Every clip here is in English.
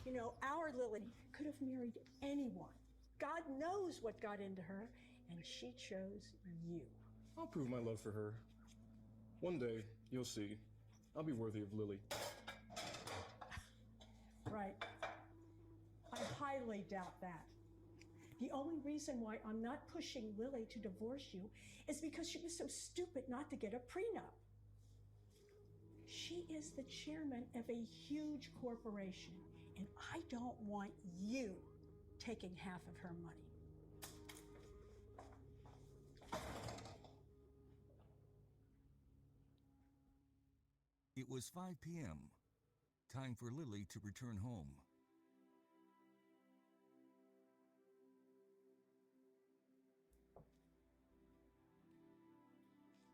You know, our Lily could have married anyone. God knows what got into her, and she chose you. I'll prove my love for her. One day, you'll see. I'll be worthy of Lily. Right. I highly doubt that. The only reason why I'm not pushing Lily to divorce you is because she was so stupid not to get a prenup. She is the chairman of a huge corporation, and I don't want you taking half of her money. It was 5 p.m. Time for Lily to return home.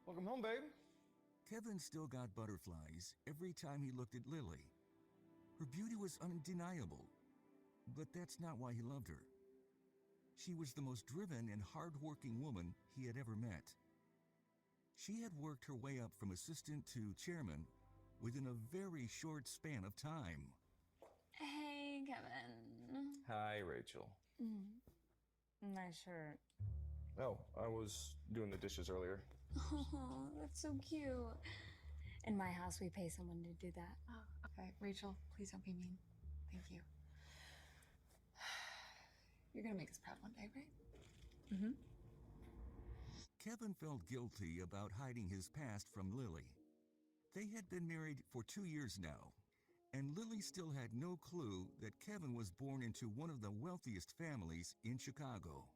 Welcome home, babe. Kevin still got butterflies every time he looked at Lily. Her beauty was undeniable, but that's not why he loved her. She was the most driven and hard-working woman he had ever met. She had worked her way up from assistant to chairman within a very short span of time. Hey, Kevin. Hi, Rachel. Nice shirt. Oh, I was doing the dishes earlier. Oh, that's so cute. In my house, we pay someone to do that. Oh, okay. Rachel, please don't be mean. Thank you. You're gonna make us proud one day, right? Mm-hmm. Kevin felt guilty about hiding his past from Lily. They had been married for 2 years now, and Lily still had no clue that Kevin was born into one of the wealthiest families in Chicago.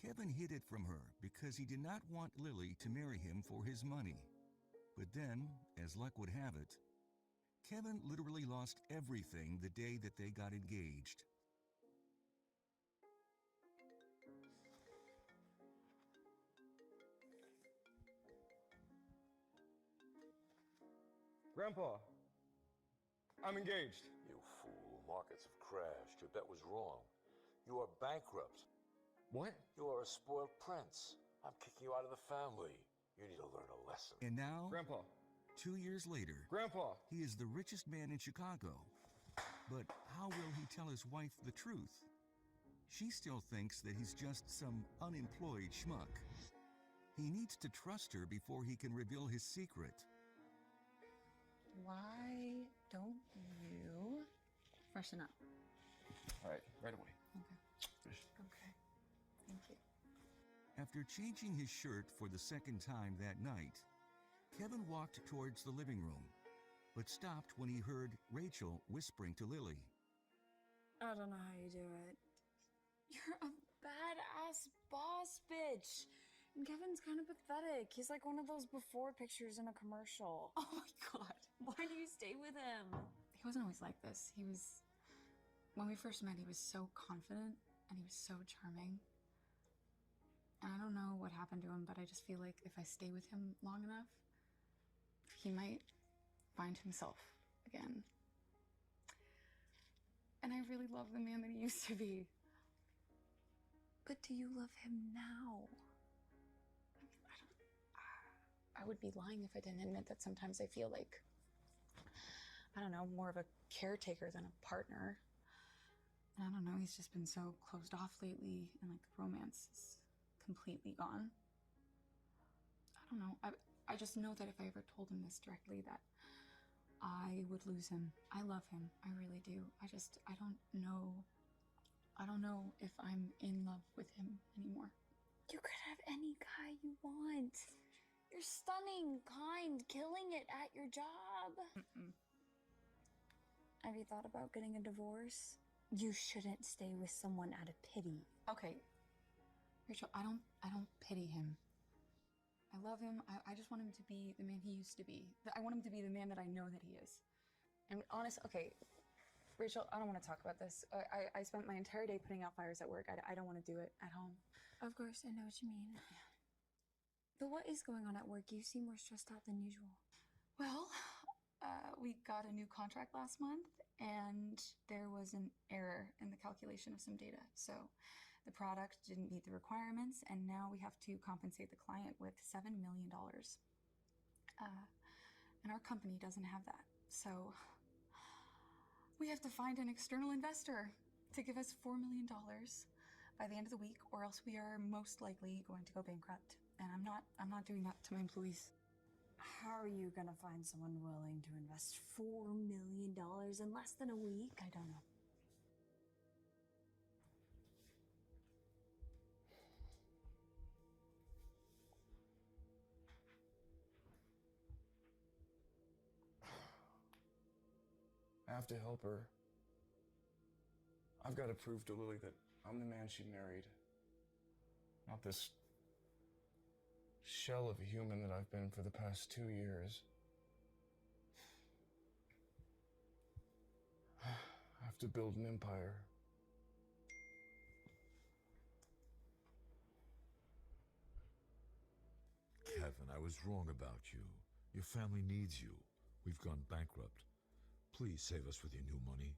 Kevin hid it from her because he did not want Lily to marry him for his money. But then, as luck would have it, Kevin literally lost everything the day that they got engaged. Grandpa, I'm engaged. You fool. Markets have crashed. Your bet was wrong. You are bankrupt. What? You are a spoiled prince. I'm kicking you out of the family. You need to learn a lesson. And now, Grandpa. 2 years later, Grandpa. he is the richest man in Chicago. But how will he tell his wife the truth? She still thinks that he's just some unemployed schmuck. He needs to trust her before he can reveal his secret. Why don't you freshen up? All right, right away. Okay. Okay. Thank you. After changing his shirt for the second time that night, Kevin walked towards the living room, but stopped when he heard Rachel whispering to Lily. I don't know how you do it. You're a badass boss bitch. And Kevin's kind of pathetic. He's like one of those before pictures in a commercial. Oh my God. Why do you stay with him? He wasn't always like this. When we first met, he was so confident and he was so charming. And I don't know what happened to him, but I just feel like if I stay with him long enough, he might find himself again. And I really love the man that he used to be. But do you love him now? I mean, I would be lying if I didn't admit that sometimes I feel like, I don't know, more of a caretaker than a partner. And I don't know, he's just been so closed off lately, and like the romance is completely gone. I don't know. I just know that if I ever told him this directly, that I would lose him. I love him. I really do. I don't know. I don't know if I'm in love with him anymore. You could have any guy you want. You're stunning, kind, killing it at your job. Mm-mm. Have you thought about getting a divorce? You shouldn't stay with someone out of pity. Okay, Rachel, I don't pity him. I love him. I just want him to be the man he used to be. I want him to be the man that I know that he is. And okay, Rachel, I don't want to talk about this. I spent my entire day putting out fires at work. I don't want to do it at home. Of course, I know what you mean. But what is going on at work? You seem more stressed out than usual. Well, we got a new contract last month, and there was an error in the calculation of some data. So the product didn't meet the requirements, and now we have to compensate the client with $7 million. And our company doesn't have that. So We have to find an external investor to give us $4 million by the end of the week, or else we are most likely going to go bankrupt. And I'm not doing that to my employees. How are you gonna find someone willing to invest $4 million in less than a week? I don't know. I have to help her. I've got to prove to Lily that I'm the man she married. Not this shell of a human that I've been for the past 2 years. I have to build an empire. Kevin, I was wrong about you. Your family needs you. We've gone bankrupt. Please save us with your new money.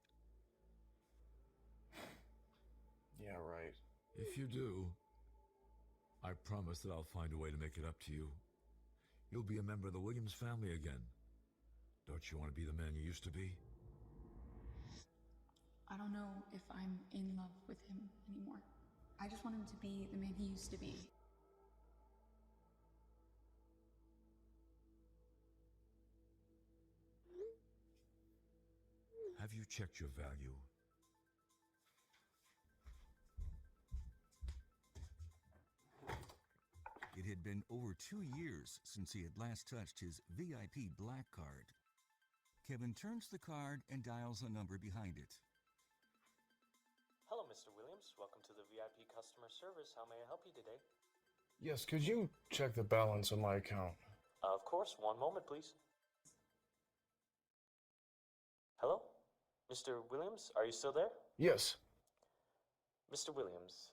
Yeah, right. If you do, I promise that I'll find a way to make it up to you. You'll be a member of the Williams family again. Don't you want to be the man you used to be? I don't know if I'm in love with him anymore. I just want him to be the man he used to be. Have you checked your value? It had been over 2 years since he had last touched his VIP black card. Kevin turns the card and dials a number behind it. Hello, Mr. Williams. Welcome to the VIP customer service. How may I help you today? Yes, could you check the balance on my account? Of course. One moment, please. Hello? Mr. Williams, are you still there? Yes. Mr. Williams,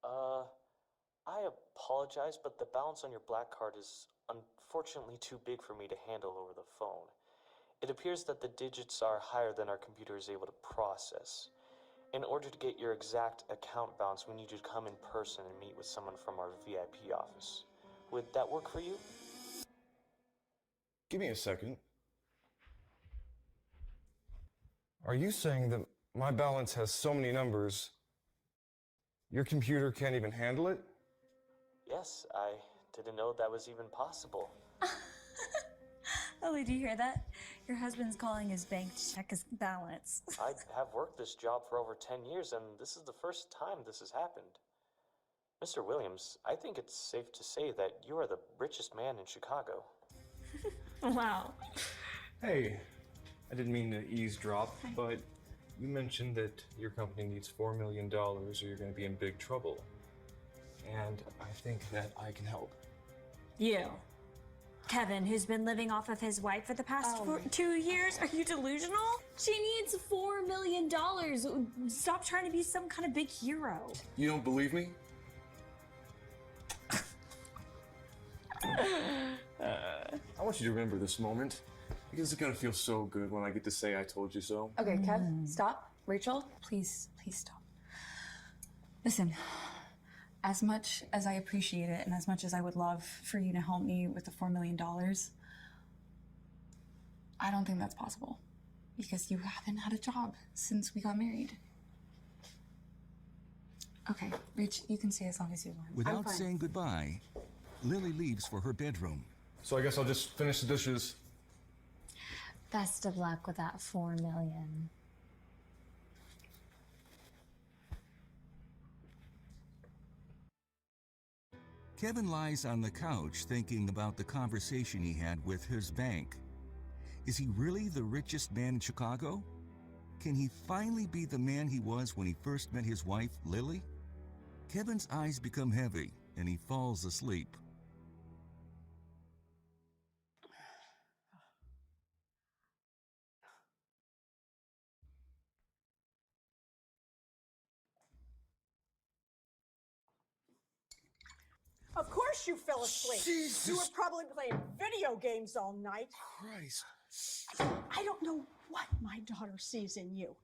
I apologize, but the balance on your black card is unfortunately too big for me to handle over the phone. It appears that the digits are higher than our computer is able to process. In order to get your exact account balance, we need you to come in person and meet with someone from our VIP office. Would that work for you? Give me a second. Are you saying that my balance has so many numbers, your computer can't even handle it? Yes, I didn't know that was even possible. Lily, do you hear that? Your husband's calling his bank to check his balance. I have worked this job for over 10 years, and this is the first time this has happened. Mr. Williams, I think it's safe to say that you are the richest man in Chicago. Wow. Hey, I didn't mean to eavesdrop, but you mentioned that your company needs $4 million or you're going to be in big trouble. And I think that I can help. You. Kevin, who's been living off of his wife for the past 2 years? Are you delusional? She needs $4 million. Stop trying to be some kind of big hero. You don't believe me? I want you to remember this moment because it's going to feel so good when I get to say I told you so. Okay, Kev, stop. Rachel, please stop. Listen, as much as I appreciate it and as much as I would love for you to help me with the $4 million, I don't think that's possible because you haven't had a job since we got married. Okay, Rach, you can stay as long as you want. Without saying goodbye, Lily leaves for her bedroom. So I guess I'll just finish the dishes. Best of luck with that $4 million. Kevin lies on the couch thinking about the conversation he had with his bank. Is he really the richest man in Chicago? Can he finally be the man he was when he first met his wife, Lily? Kevin's eyes become heavy and he falls asleep. Of course you fell asleep. Jesus. You were probably playing video games all night. Christ. I don't know what my daughter sees in you.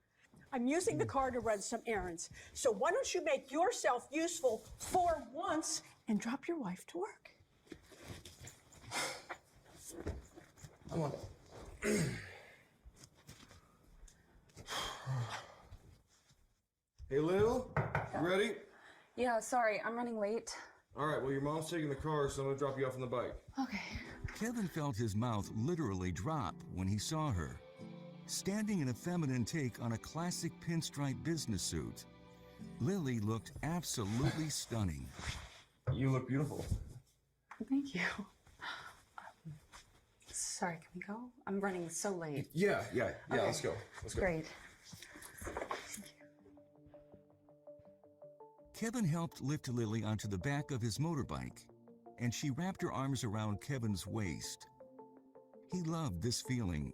I'm using the car to run some errands. So why don't you make yourself useful for once and drop your wife to work? I'm on. Hey, Lil, you ready? Yeah, sorry, I'm running late. All right, well, your mom's taking the car, so I'm gonna drop you off on the bike. Okay. Kevin felt his mouth literally drop when he saw her, standing in a feminine take on a classic pinstripe business suit. Lily looked absolutely stunning. You look beautiful. Thank you. Sorry, can we go? I'm running so late. Yeah, Okay. let's go. Let's go. Great. Kevin helped lift Lily onto the back of his motorbike, and she wrapped her arms around Kevin's waist. He loved this feeling.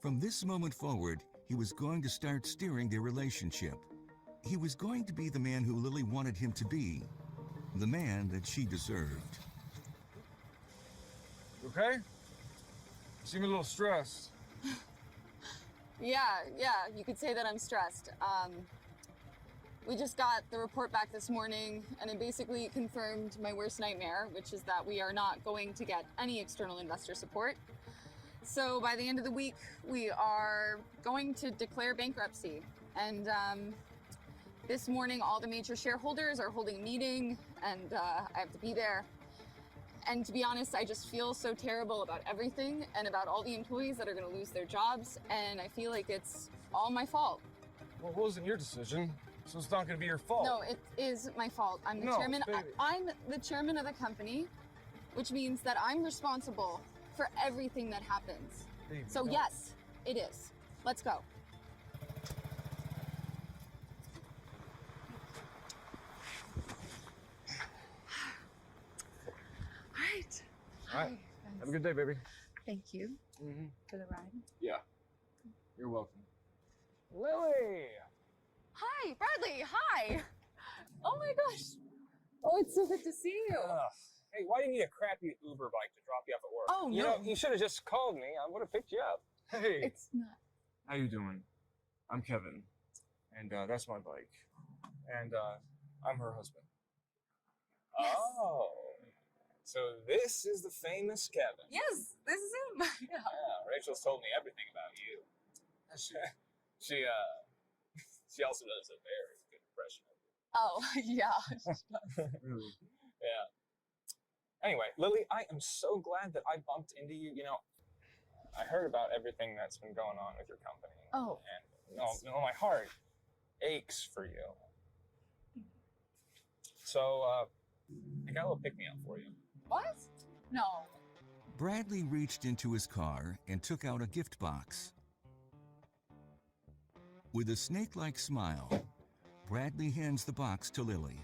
From this moment forward, he was going to start steering their relationship. He was going to be the man who Lily wanted him to be, the man that she deserved. You okay? You seem a little stressed. Yeah, you could say that I'm stressed. We just got the report back this morning, and it basically confirmed my worst nightmare, which is that we are not going to get any external investor support. So by the end of the week, we are going to declare bankruptcy. And this morning, all the major shareholders are holding a meeting, and I have to be there. And to be honest, I just feel so terrible about everything and about all the employees that are going to lose their jobs, and I feel like it's all my fault. Well, it wasn't your decision, so it's not gonna be your fault. No, it is my fault. I'm the chairman. I'm the chairman of the company, which means that I'm responsible for everything that happens. Baby, So no. yes, it is. Let's go. All right. Have a good day, baby. Thank you Mm-hmm. for the ride. Yeah. You're welcome. Lily! Hi, Bradley. Hi. Oh my gosh. Oh, it's so good to see you. Hey, why do you need a crappy Uber bike to drop you off at work? Oh, You no. know, you should have just called me. I would have picked you up. Hey. It's not. How you doing? I'm Kevin, and that's my bike, and I'm her husband. Yes. Oh, so this is the famous Kevin. Yes, this is him. Yeah. Yeah, Rachel's told me everything about you. She also does a very good impression of you. Oh, yeah. Really? Yeah. Anyway, Lily, I am so glad that I bumped into you. You know, I heard about everything that's been going on with your company. Oh. And my heart aches for you. So, I got a little pick-me-up for you. What? No. Bradley reached into his car and took out a gift box. With a snake-like smile, Bradley hands the box to Lily.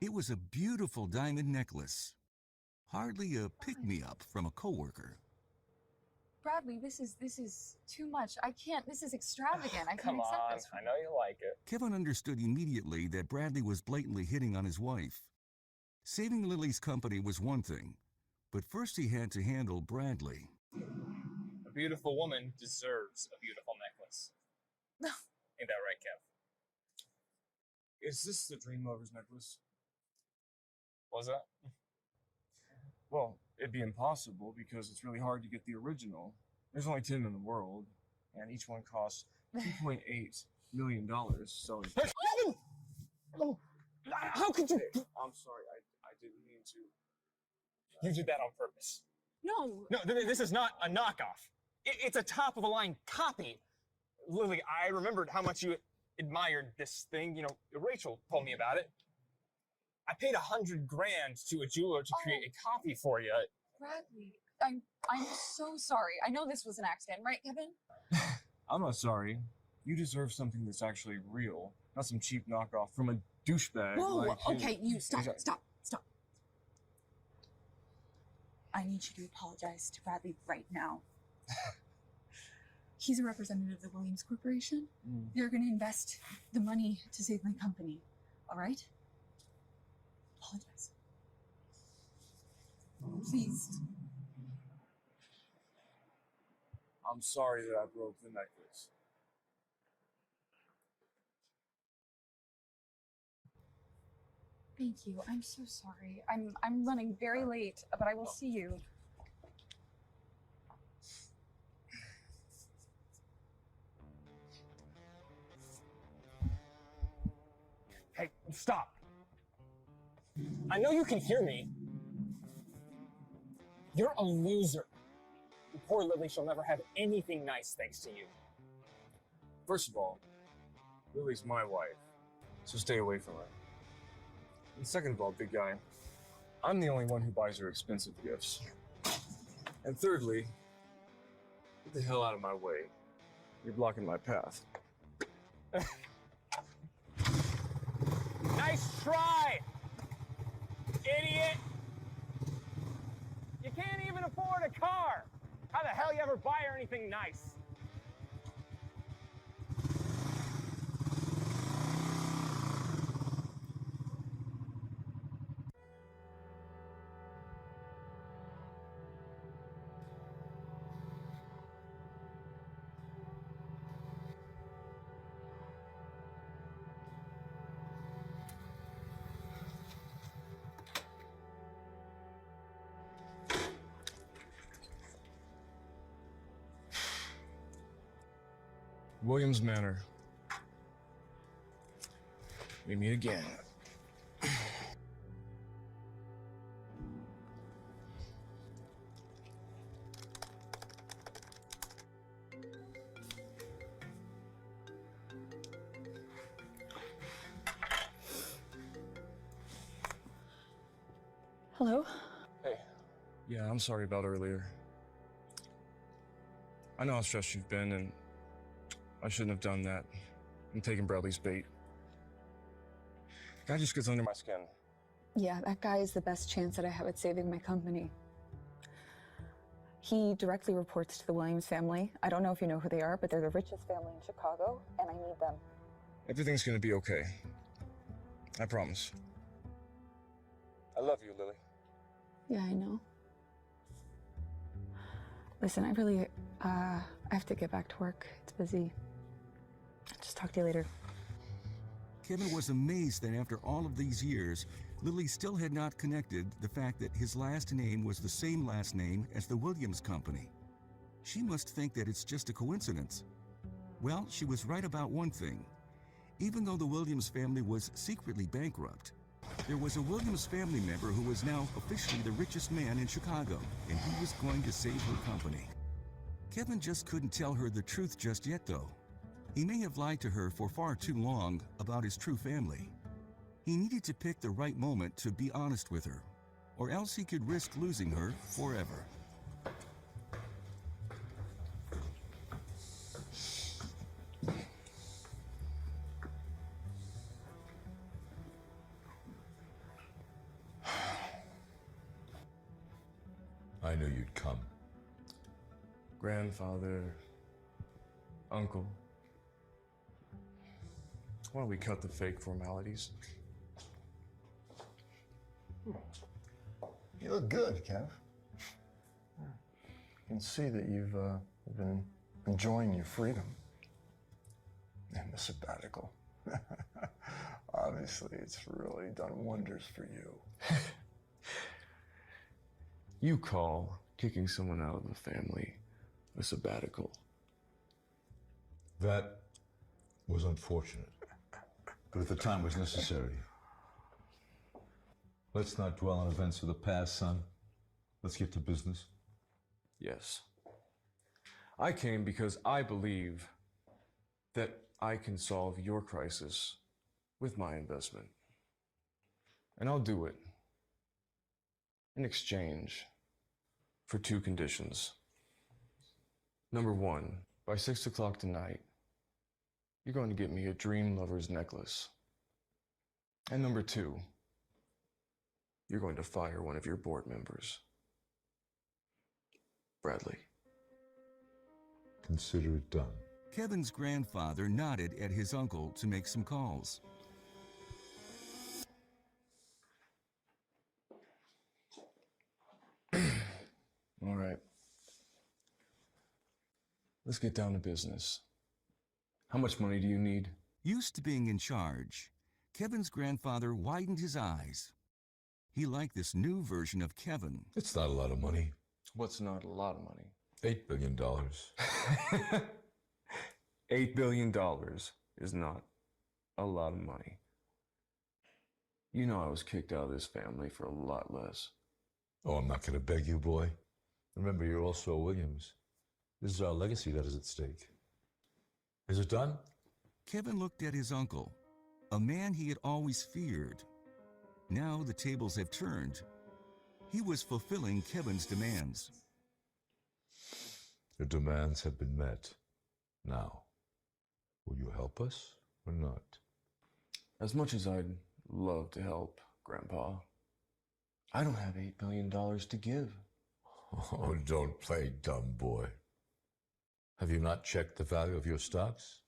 It was a beautiful diamond necklace. Hardly a pick-me-up from a coworker. Bradley, this is too much. I can't. This is extravagant. I can't Come accept on, this. I know you like it. Kevin understood immediately that Bradley was blatantly hitting on his wife. Saving Lily's company was one thing, but first he had to handle Bradley. A beautiful woman deserves a beautiful necklace. Ain't that right, Kev? Is this the Dream Lover's necklace? Was that? Well, it'd be impossible because it's really hard to get the original. There's only 10 in the world, and each one costs $2.8 million. So. Oh, how could you? I'm sorry, I didn't mean to. You did that on purpose. No. No, this is not a knockoff. It's a top-of-the-line copy. Lily, I remembered how much you admired this thing. You know, Rachel told me about it. I paid $100,000 to a jeweler to create a copy for you. Bradley, I'm so sorry. I know this was an accident, right, Kevin? I'm not sorry. You deserve something that's actually real, not some cheap knockoff from a douchebag. Whoa, like you. okay, you stop. Exactly. Stop. I need you to apologize to Bradley right now. He's a representative of the Williams Corporation. They're going to invest the money to save my company. All right? Apologize. Please. I'm sorry that I broke the necklace. Thank you. I'm so sorry. I'm running very late, but I will see you. Hey, stop. I know you can hear me. You're a loser. And poor Lily, she'll never have anything nice thanks to you. First of all, Lily's my wife, so stay away from her. And second of all, big guy, I'm the only one who buys her expensive gifts. And thirdly, get the hell out of my way. You're blocking my path. Nice try, idiot! You can't even afford a car. How the hell you ever buy her anything nice? Williams Manor. We meet again. Hello? Hey. Yeah, I'm sorry about earlier. I know how stressed you've been, and I shouldn't have done that. I'm taking Bradley's bait. Guy just gets under my skin. Yeah, that guy is the best chance that I have at saving my company. He directly reports to the Williams family. I don't know if you know who they are, but they're the richest family in Chicago, and I need them. Everything's gonna be okay. I promise. I love you, Lily. Yeah, I know. Listen, I have to get back to work. It's busy. I'll just talk to you later. Kevin was amazed that after all of these years, Lily still had not connected the fact that his last name was the same last name as the Williams Company. She must think that it's just a coincidence. Well, she was right about one thing. Even though the Williams family was secretly bankrupt, there was a Williams family member who was now officially the richest man in Chicago, and he was going to save her company. Kevin just couldn't tell her the truth just yet, though. He may have lied to her for far too long about his true family. He needed to pick the right moment to be honest with her, or else he could risk losing her forever. I knew you'd come. Grandfather, uncle. Why don't we cut the fake formalities? You look good, Kev. You can see that you've been enjoying your freedom and the sabbatical. Obviously, it's really done wonders for you. You call kicking someone out of the family a sabbatical. That was unfortunate, but at the time was necessary. Let's not dwell on events of the past, son. Let's get to business. Yes. I came because I believe that I can solve your crisis with my investment. And I'll do it in exchange for two conditions. Number one, by 6 o'clock tonight, you're going to get me a Dream Lover's necklace. And number two, you're going to fire one of your board members. Bradley. Consider it done. Kevin's grandfather nodded at his uncle to make some calls. All right. Let's get down to business. How much money do you need? Used to being in charge, Kevin's grandfather widened his eyes. He liked this new version of Kevin. It's not a lot of money. What's not a lot of money? $8 billion. $8 billion is not a lot of money. You know I was kicked out of this family for a lot less. Oh, I'm not going to beg you, boy. Remember, you're also Williams. This is our legacy that is at stake. Is it done? Kevin looked at his uncle, a man he had always feared. Now the tables have turned. He was fulfilling Kevin's demands. Your demands have been met. Now, will you help us or not? As much as I'd love to help, Grandpa, I don't have $8 million to give. Oh, don't play dumb, boy. Have you not checked the value of your stocks?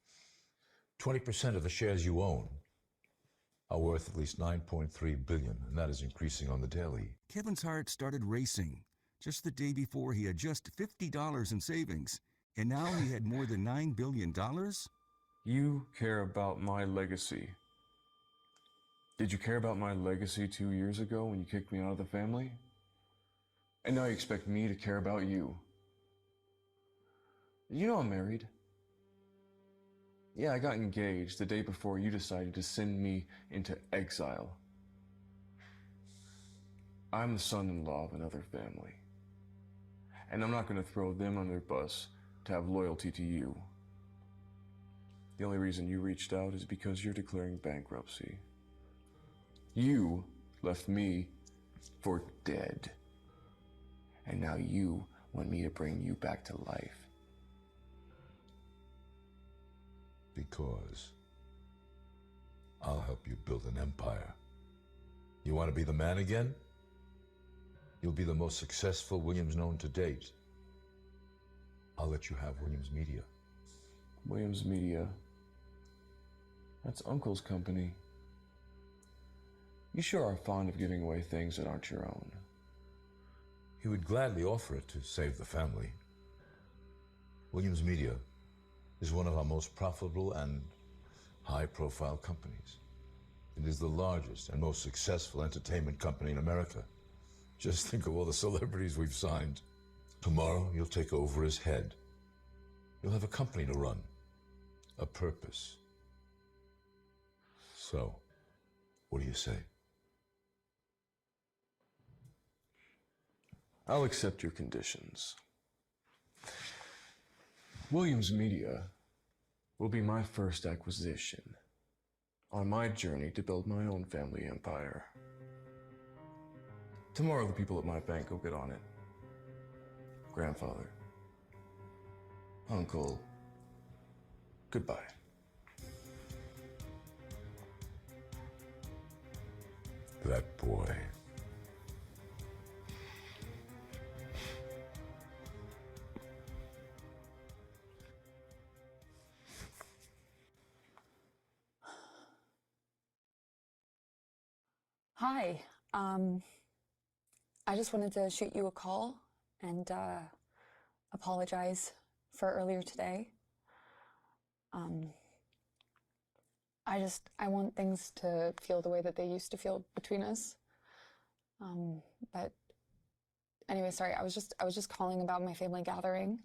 20% of the shares you own are worth at least $9.3 billion, and that is increasing on the daily. Kevin's heart started racing. Just the day before, he had just $50 in savings, and now he had more than $9 billion? You care about my legacy. Did you care about my legacy 2 years ago when you kicked me out of the family? And now you expect me to care about you. You know I'm married. Yeah, I got engaged the day before you decided to send me into exile. I'm the son-in-law of another family. And I'm not going to throw them under the bus to have loyalty to you. The only reason you reached out is because you're declaring bankruptcy. You left me for dead. And now you want me to bring you back to life. Because I'll help you build an empire. You want to be the man again? You'll be the most successful Williams known to date. I'll let you have Williams Media. Williams Media? That's Uncle's company. You sure are fond of giving away things that aren't your own. He would gladly offer it to save the family. Williams Media is one of our most profitable and high-profile companies. It is the largest and most successful entertainment company in America. Just think of all the celebrities we've signed. Tomorrow, you'll take over as head. You'll have a company to run, a purpose. So, what do you say? I'll accept your conditions. Williams Media will be my first acquisition on my journey to build my own family empire. Tomorrow the people at my bank will get on it. Grandfather, Uncle, goodbye. That boy. Hi. I just wanted to shoot you a call and apologize for earlier today. I want things to feel the way that they used to feel between us. But anyway, sorry, I was just calling about my family gathering.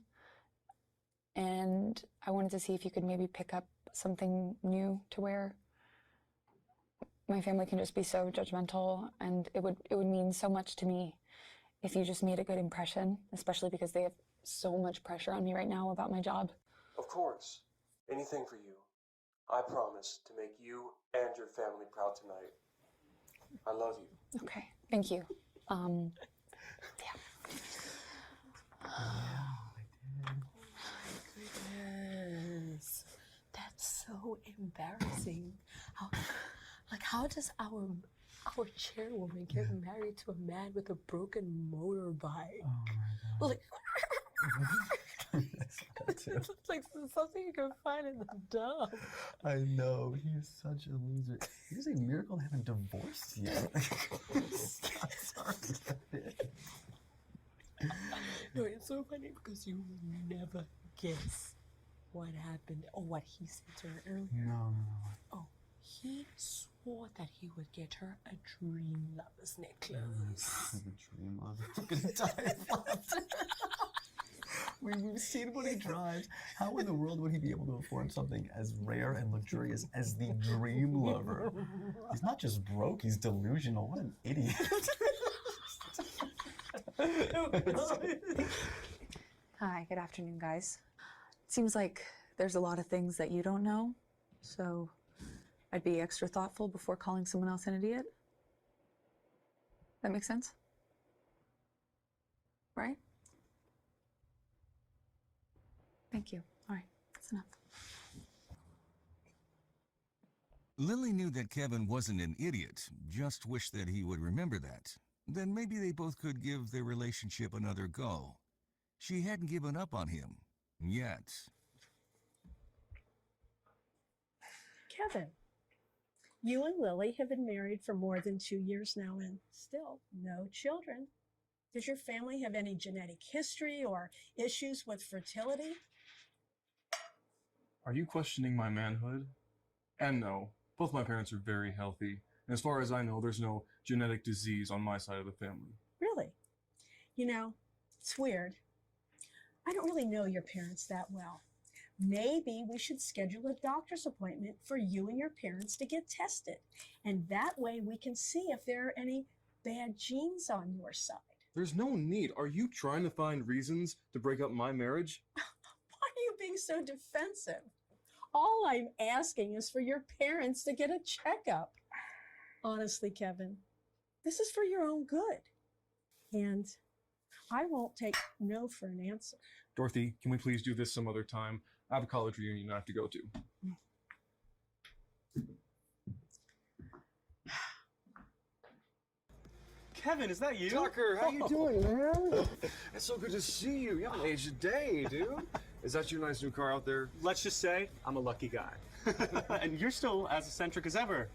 And I wanted to see if you could maybe pick up something new to wear. My family can just be so judgmental, and it would mean so much to me if you just made a good impression, especially because they have so much pressure on me right now about my job. Of course. Anything for you. I promise to make you and your family proud tonight. I love you. Okay, thank you. Yeah. Goodness, that's so embarrassing. How does our chairwoman get married to a man with a broken motorbike? Oh my God. It's like something you can find in the dump. I know, he is such a loser. He's a miracle they haven't divorced yet. No, it's so funny because you will never guess what happened or what he said to her earlier. No. Oh, he swore that he would get her a dream lover's necklace. The dream lover. I'm gonna die of laughter. We've seen what he drives. How in the world would he be able to afford something as rare and luxurious as the Dream Lover? He's not just broke, he's delusional. What an idiot. Hi, good afternoon, guys. It seems like there's a lot of things that you don't know, so I'd be extra thoughtful before calling someone else an idiot. That makes sense? Right? Thank you. All right, that's enough. Lily knew that Kevin wasn't an idiot, just wished that he would remember that. Then maybe they both could give their relationship another go. She hadn't given up on him, yet. Kevin, you and Lily have been married for more than 2 years now and still no children. Does your family have any genetic history or issues with fertility? Are you questioning my manhood? And no, both my parents are very healthy. And as far as I know, there's no genetic disease on my side of the family. Really? You know, it's weird. I don't really know your parents that well. Maybe we should schedule a doctor's appointment for you and your parents to get tested. And that way we can see if there are any bad genes on your side. There's no need. Are you trying to find reasons to break up my marriage? Why are you being so defensive? All I'm asking is for your parents to get a checkup. Honestly, Kevin, this is for your own good. And I won't take no for an answer. Dorothy, can we please do this some other time? I have a college reunion I have to go to. Kevin, is that you? Tucker, how you doing, man? It's so good to see you. You haven't aged a day, dude. Is that your nice new car out there? Let's just say I'm a lucky guy. And you're still as eccentric as ever.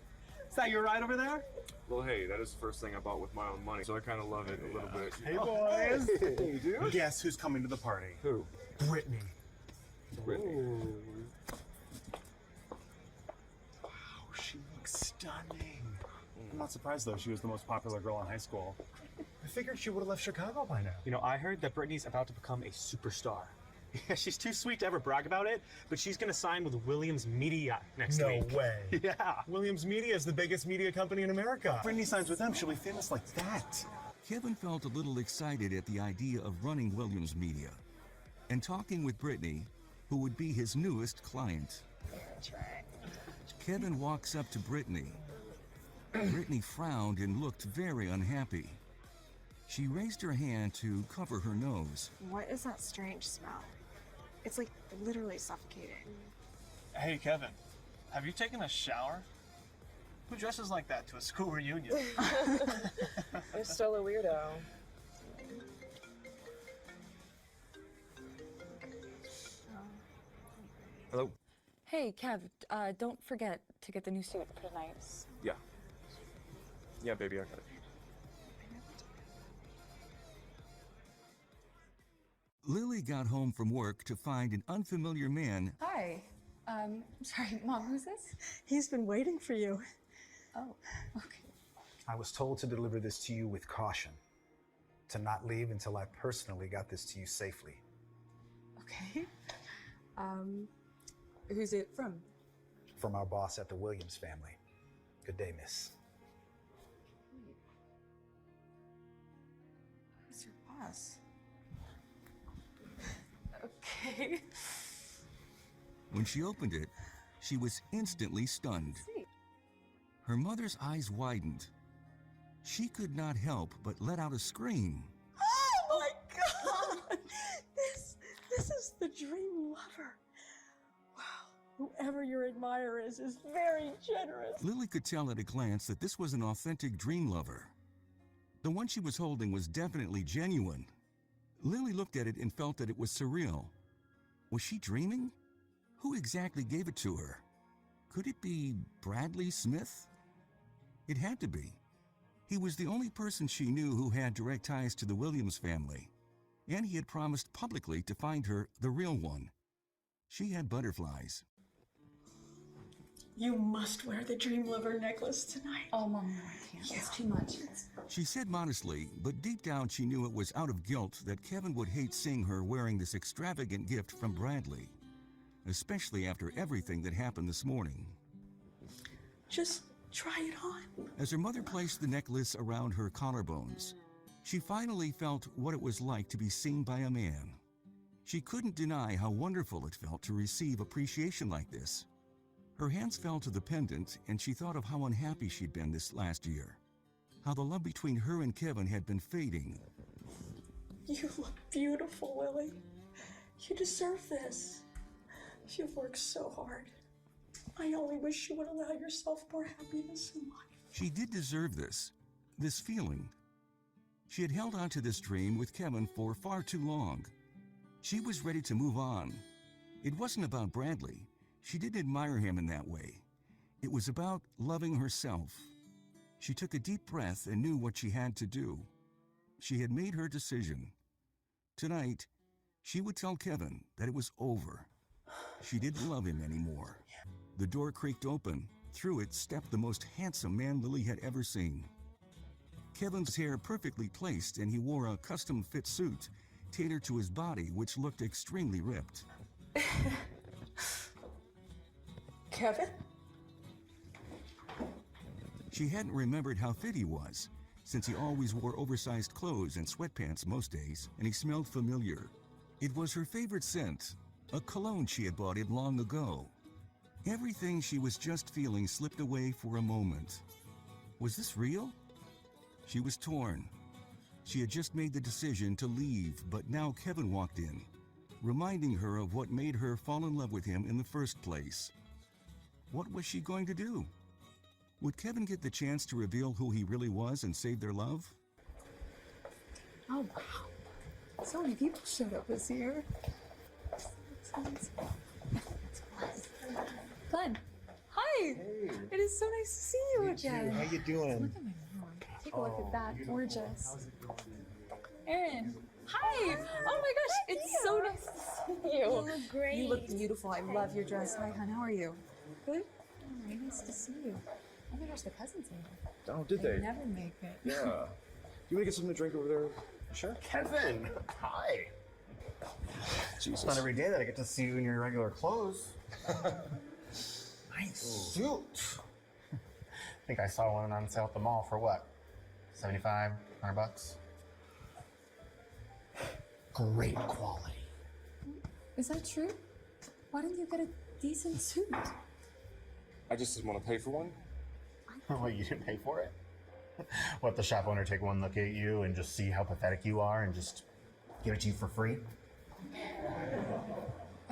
Is that your ride over there? Well, hey, that is the first thing I bought with my own money, so I kind of love it a little bit. Hey, boys. Hey, dude. Guess who's coming to the party? Who? Brittany. Brittany. Wow, she looks stunning. I'm not surprised, though. She was the most popular girl in high school. I figured she would have left Chicago by now. You know, I heard that Brittany's about to become a superstar. Yeah, she's too sweet to ever brag about it, but she's going to sign with Williams Media next week. No way. Yeah. Williams Media is the biggest media company in America. Brittany signs with them. She'll be famous like that. Kevin felt a little excited at the idea of running Williams Media and talking with Brittany, who would be his newest client. Kevin walks up to Brittany. Brittany frowned and looked very unhappy. She raised her hand to cover her nose. What is that strange smell? It's like literally suffocating. Hey, Kevin, have you taken a shower? Who dresses like that to a school reunion? You're still a weirdo. Hello? Hey, Kev, don't forget to get the new suit for tonight. Yeah. Yeah, baby, I got it. Lily got home from work to find an unfamiliar man. Hi. Sorry, Mom, who's this? He's been waiting for you. Oh, okay. I was told to deliver this to you with caution, to not leave until I personally got this to you safely. Okay. Who's it from? From our boss at the Williams family. Good day, miss. Who's your boss? Okay. When she opened it, she was instantly stunned. Her mother's eyes widened. She could not help but let out a scream. Oh my God! This is the Dream Lover. Wow, whoever your admirer is very generous. Lily could tell at a glance that this was an authentic dream lover. The one she was holding was definitely genuine. Lily looked at it and felt that it was surreal. Was she dreaming? Who exactly gave it to her? Could it be Bradley Smith? It had to be. He was the only person she knew who had direct ties to the Williams family, and he had promised publicly to find her the real one. She had butterflies. You must wear the Dream Lover necklace tonight. Oh, Mom, no, I can't. It's too much. She said modestly, but deep down she knew it was out of guilt that Kevin would hate seeing her wearing this extravagant gift from Bradley, especially after everything that happened this morning. Just try it on. As her mother placed the necklace around her collarbones, she finally felt what it was like to be seen by a man. She couldn't deny how wonderful it felt to receive appreciation like this. Her hands fell to the pendant, and she thought of how unhappy she'd been this last year, how the love between her and Kevin had been fading. You look beautiful, Lily. You deserve this. You've worked so hard. I only wish you would allow yourself more happiness in life. She did deserve this feeling. She had held on to this dream with Kevin for far too long. She was ready to move on. It wasn't about Bradley. She didn't admire him in that way. It was about loving herself. She took a deep breath and knew what she had to do. She had made her decision. Tonight, she would tell Kevin that it was over. She didn't love him anymore. The door creaked open. Through it stepped the most handsome man Lily had ever seen. Kevin's hair perfectly placed, and he wore a custom-fit suit tailored to his body, which looked extremely ripped. Kevin? She hadn't remembered how fit he was, since he always wore oversized clothes and sweatpants most days, and he smelled familiar. It was her favorite scent, a cologne she had bought him long ago. Everything she was just feeling slipped away for a moment. Was this real? She was torn. She had just made the decision to leave, but now Kevin walked in, reminding her of what made her fall in love with him in the first place. What was she going to do? Would Kevin get the chance to reveal who he really was and save their love? Oh, wow. So many people showed up this year. Glenn. Hi. Hey. It is so nice to see you again. How you doing? Look at my room. Take a look at that. Gorgeous. Erin. Hi. Oh my gosh. It's so nice to see you. You look great. You look beautiful. I love your dress. Hi, hon. How are you? Good? Oh, nice to see you. Oh my gosh, the cousins are here. Oh, did they? Never make it. Yeah. You want to get something to drink over there? Sure. Kevin, hi. Jesus. It's not every day that I get to see you in your regular clothes. Nice suit. I think I saw one on sale at the mall for what? 75, 100 bucks? Great quality. Is that true? Why didn't you get a decent suit? I just didn't want to pay for one. Well, you didn't pay for it? What, the shop owner take one look at you and just see how pathetic you are and just give it to you for free?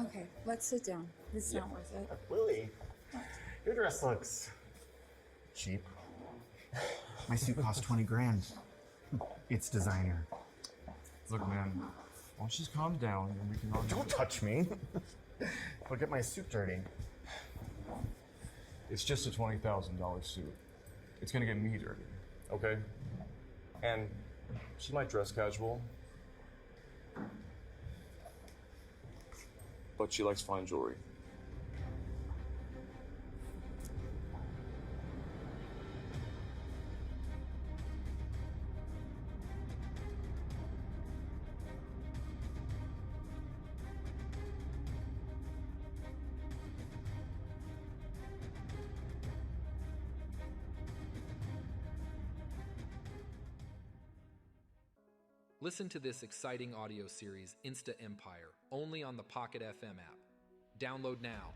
Okay, let's sit down. This is not worth it. Lily, your dress looks cheap. My suit cost 20 grand. It's designer. Look, man, why don't you just calm down and we can all... Don't touch me. Look at my suit dirty. It's just a $20,000 suit. It's gonna get me dirty, okay? And she might dress casual, but she likes fine jewelry. Listen to this exciting audio series, Insta Empire, only on the Pocket FM app. Download now